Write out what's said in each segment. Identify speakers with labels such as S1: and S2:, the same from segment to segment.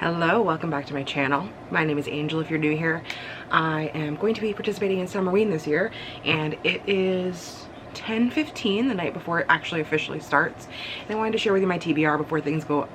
S1: Hello, welcome back to my channel. My name is Angel if you're new here. I am going to be participating in Summerween this year, and it is 10:15, the night before it actually officially starts. And I wanted to share with you my TBR before things go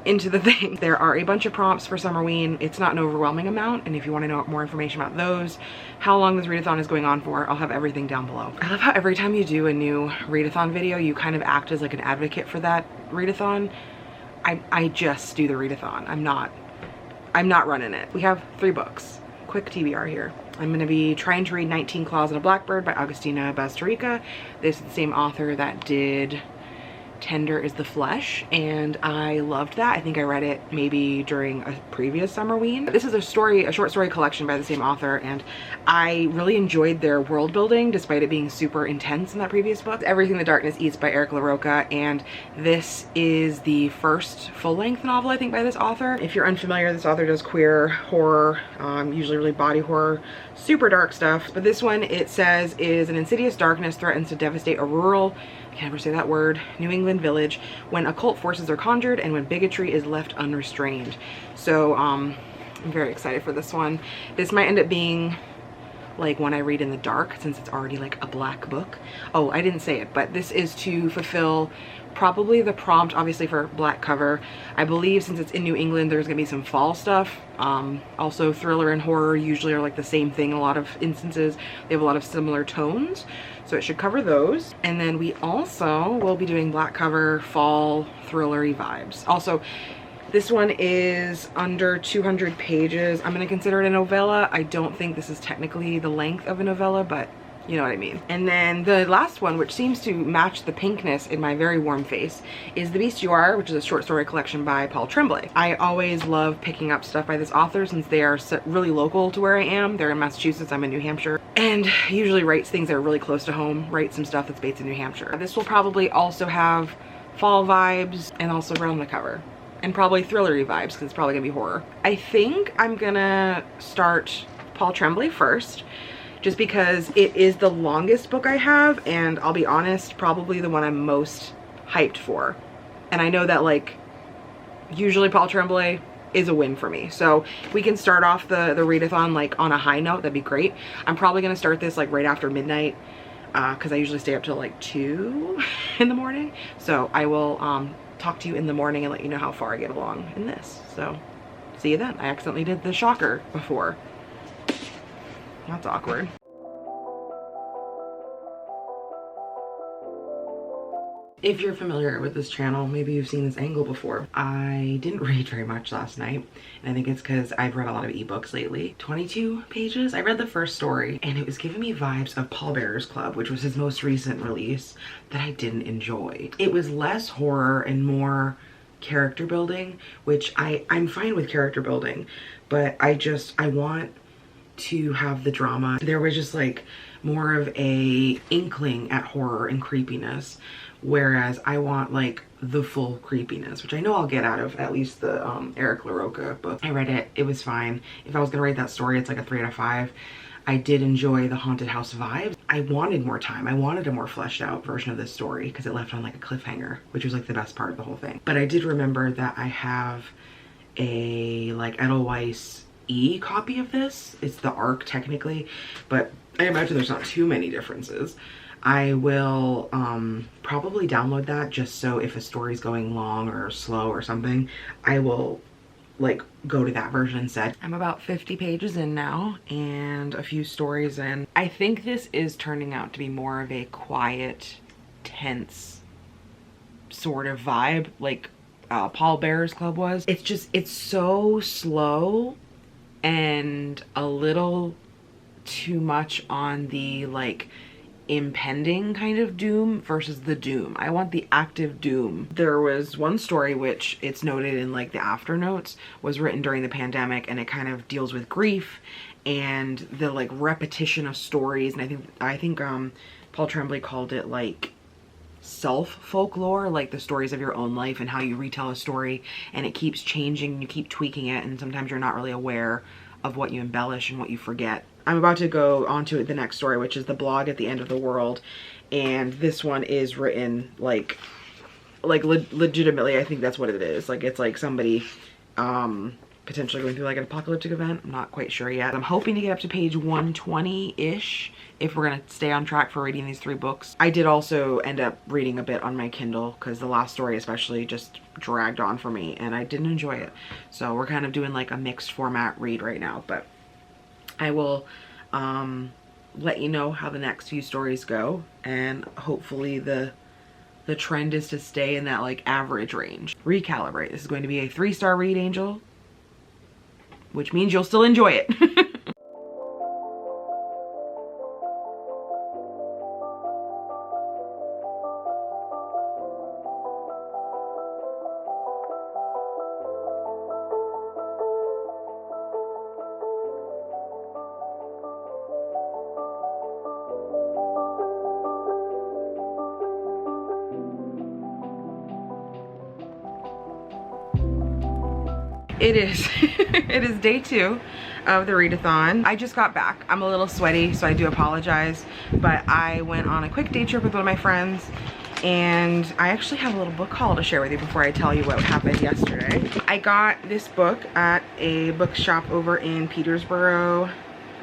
S1: into the thing. There are a bunch of prompts for Summerween. It's not an overwhelming amount, and if you want to know more information about those, how long this readathon is going on for, I'll have everything down below. I love how every time you do a new readathon video, you kind of act as like an advocate for that readathon. I just do the readathon. I'm not running it. We have 3 books. Quick TBR here. I'm gonna be trying to read 19 Claws and a Blackbird by Agustina Bastarrica. This is the same author that did Tender is the Flesh, and I loved that. I think I read it maybe during a previous Summerween. This is a short story collection by the same author, and I really enjoyed their world building despite it being super intense in that previous book. Everything the Darkness Eats by Eric LaRocca, and this is the first full-length novel I think by this author. If you're unfamiliar, this author does queer horror, usually really body horror, super dark stuff. But this one, it says, is an insidious darkness threatens to devastate a rural, I can never say that word, New England village when occult forces are conjured and when bigotry is left unrestrained. So I'm very excited for this one. This might end up being like one I read in the dark since it's already like a black book. Oh, I didn't say it, but this is to fulfill probably the prompt, obviously, for black cover. I believe since it's in New England, there's gonna be some fall stuff. Also, thriller and horror usually are like the same thing in a lot of instances. They have a lot of similar tones, so it should cover those. And then we also will be doing black cover fall thrillery vibes. Also, this one is under 200 pages. I'm gonna consider it a novella. I don't think this is technically the length of a novella, but you know what I mean. And then the last one, which seems to match the pinkness in my very warm face, is The Beast You Are, which is a short story collection by Paul Tremblay. I always love picking up stuff by this author since they are really local to where I am. They're in Massachusetts, I'm in New Hampshire, and usually writes things that are really close to home, writes some stuff that's based in New Hampshire. This will probably also have fall vibes and also around the cover. And probably thrillery vibes because it's probably gonna be horror. I think I'm gonna start Paul Tremblay first, just because it is the longest book I have, and I'll be honest, probably the one I'm most hyped for. And I know that like usually Paul Tremblay is a win for me, so if we can start off the readathon like on a high note, that'd be great. I'm probably gonna start this like right after midnight because I usually stay up till like 2 in the morning, so I will talk to you in the morning and let you know how far I get along in this. So see you then. I accidentally did the shocker before. That's awkward. If you're familiar with this channel, maybe you've seen this angle before. I didn't read very much last night, and I think it's because I've read a lot of ebooks lately. 22 pages? I read the first story, and it was giving me vibes of Pallbearers Club, which was his most recent release, that I didn't enjoy. It was less horror and more character building, which I'm fine with character building, but I want to have the drama. There was just like more of a inkling at horror and creepiness, whereas I want like the full creepiness, which I know I'll get out of at least the Eric LaRocca book. I read it, it was fine. If I was gonna rate that story, it's like a 3 out of 5. I did enjoy the haunted house vibes. I wanted more time. I wanted a more fleshed out version of this story because it left on like a cliffhanger, which was like the best part of the whole thing. But I did remember that I have a like Edelweiss copy of this. It's the ARC technically, but I imagine there's not too many differences. I will probably download that just so if a story's going long or slow or something, I will like go to that version instead. I'm about 50 pages in now and a few stories in. I think this is turning out to be more of a quiet, tense sort of vibe like Pallbearers Club was. It's so slow and a little too much on the like impending kind of doom versus the doom. I want the active doom. There was one story which it's noted in like the Afternotes was written during the pandemic, and it kind of deals with grief and the like repetition of stories, and I think Paul Tremblay called it like self-folklore, like the stories of your own life and how you retell a story, and it keeps changing and you keep tweaking it, and sometimes you're not really aware of what you embellish and what you forget. I'm about to go on to the next story, which is The Blog at the End of the World, and this one is written like like legitimately, I think that's what it is. Like it's like somebody potentially going through like an apocalyptic event. I'm not quite sure yet. I'm hoping to get up to page 120-ish if we're gonna stay on track for reading these 3 books. I did also end up reading a bit on my Kindle because the last story especially just dragged on for me and I didn't enjoy it. So we're kind of doing like a mixed format read right now, but I will let you know how the next few stories go, and hopefully the trend is to stay in that like average range. Recalibrate. This is going to be a 3-star read, Angel, which means you'll still enjoy it. It is. It is day 2 of the readathon. I just got back. I'm a little sweaty, so I do apologize, but I went on a quick day trip with one of my friends, and I actually have a little book haul to share with you before I tell you what happened yesterday. I got this book at a bookshop over in Peterborough,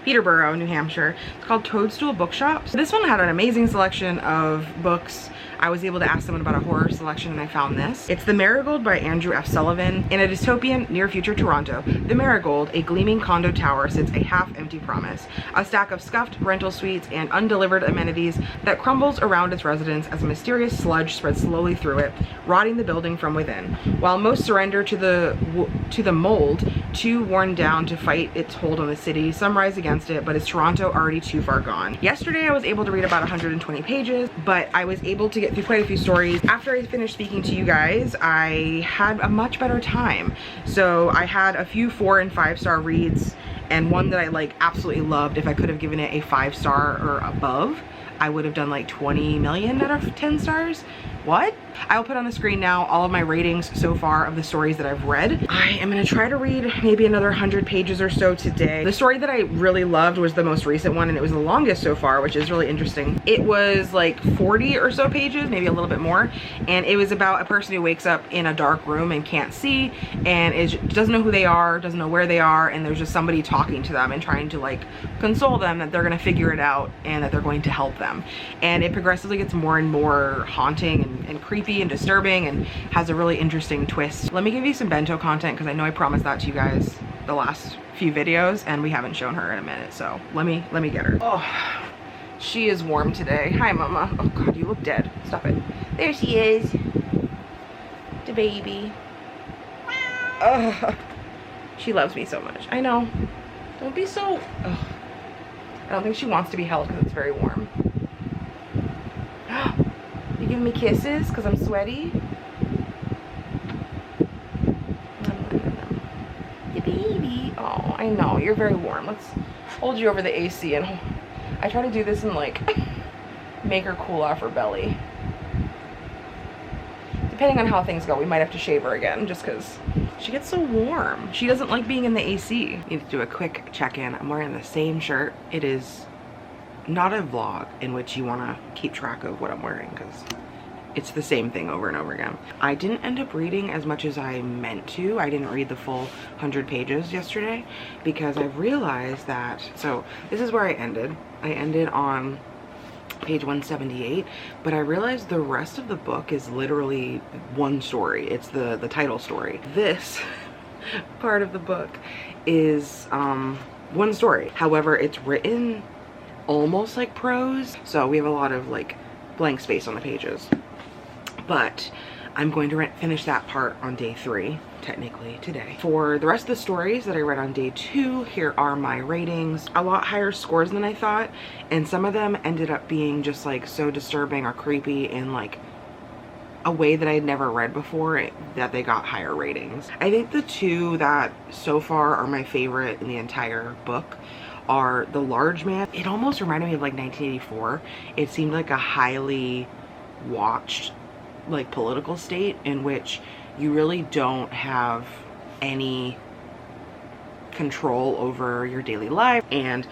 S1: New Hampshire. It's called Toadstool Bookshop. So this one had an amazing selection of books. I was able to ask someone about a horror selection and I found this. It's The Marigold by Andrew F. Sullivan. In a dystopian near-future Toronto, the Marigold, a gleaming condo tower, sits a half-empty promise. A stack of scuffed rental suites and undelivered amenities that crumbles around its residents as a mysterious sludge spreads slowly through it, rotting the building from within. While most surrender to the mold, too worn down to fight its hold on the city, some rise against it, but is Toronto already too far gone? Yesterday I was able to read about 120 pages, but I was able to get through quite a few stories. After I finished speaking to you guys, I had a much better time. So I had a few 4- and 5-star reads, and one that I like absolutely loved. If I could have given it a 5-star or above, I would have done like 20 million out of 10 stars. What? I will put on the screen now all of my ratings so far of the stories that I've read. I am gonna try to read maybe another 100 pages or so today. The story that I really loved was the most recent one, and it was the longest so far, which is really interesting. It was like 40 or so pages, maybe a little bit more, and it was about a person who wakes up in a dark room and can't see, and doesn't know who they are, doesn't know where they are, and there's just somebody talking to them and trying to like console them that they're gonna figure it out and that they're going to help them. And it progressively gets more and more haunting and creepy and disturbing and has a really interesting twist. Let me give you some bento content because I know I promised that to you guys the last few videos and we haven't shown her in a minute, so let me get her. Oh, she is warm today. Hi, Mama. Oh God, you look dead. Stop it. There she is. The baby. Ugh. She loves me so much. I know. Don't be so... Ugh. I don't think she wants to be held because it's very warm. You giving me kisses because I'm sweaty? The baby. Oh, I know. You're very warm. Let's hold you over the AC, and I try to do this and like make her cool off her belly. Depending on how things go, we might have to shave her again just because she gets so warm. She doesn't like being in the AC. Need to do a quick check-in. I'm wearing the same shirt. It is not a vlog in which you want to keep track of what I'm wearing because it's the same thing over and over again. I didn't end up reading as much as I meant to. I didn't read the full 100 pages yesterday because I realized that, so this is where I ended. I ended on page 178, but I realized the rest of the book is literally one story. It's the title story. This part of the book is one story. However, it's written almost like prose, so we have a lot of like blank space on the pages, but I'm going to finish that part on day 3, technically today. For the rest of the stories that I read on day 2, here are my ratings. A lot higher scores than I thought, and some of them ended up being just like so disturbing or creepy in like a way that I had never read before that they got higher ratings. I think the 2 that so far are my favorite in the entire book are The Large Man. It almost reminded me of like 1984. It seemed like a highly watched like political state in which you really don't have any control over your daily life, and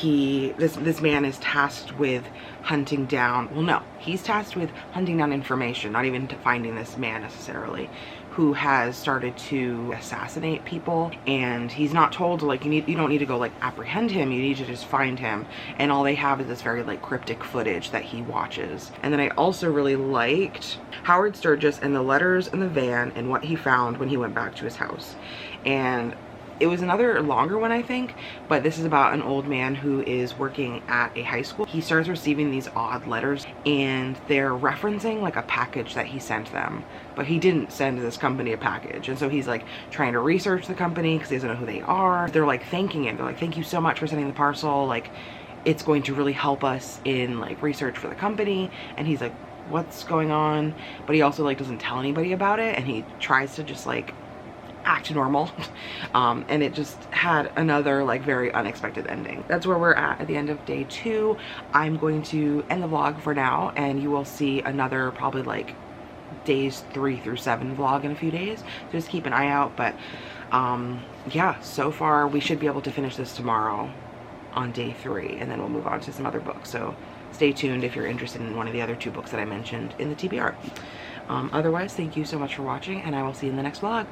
S1: this man is tasked with hunting down, well, no, he's tasked with hunting down information, not even to finding this man necessarily, who has started to assassinate people. And he's not told to, like, you don't need to go like apprehend him, you need to just find him. And all they have is this very like cryptic footage that he watches. And then I also really liked Howard Sturgis and the letters in the van and what he found when he went back to his house. And it was another longer one, I think, but this is about an old man who is working at a high school. He starts receiving these odd letters, and they're referencing like a package that he sent them, but he didn't send this company a package. And so he's like trying to research the company because he doesn't know who they are. They're like thanking him. They're like, thank you so much for sending the parcel. Like, it's going to really help us in like research for the company. And he's like, what's going on? But he also like doesn't tell anybody about it, and he tries to just like act normal. And it just had another like very unexpected ending. That's where we're at the end of day 2. I'm going to end the vlog for now, and you will see another probably like days 3 through 7 vlog in a few days, so just keep an eye out. But yeah, so far we should be able to finish this tomorrow on day 3, and then we'll move on to some other books. So stay tuned if you're interested in one of the other 2 books that I mentioned in the TBR. Otherwise, thank you so much for watching, and I will see you in the next vlog.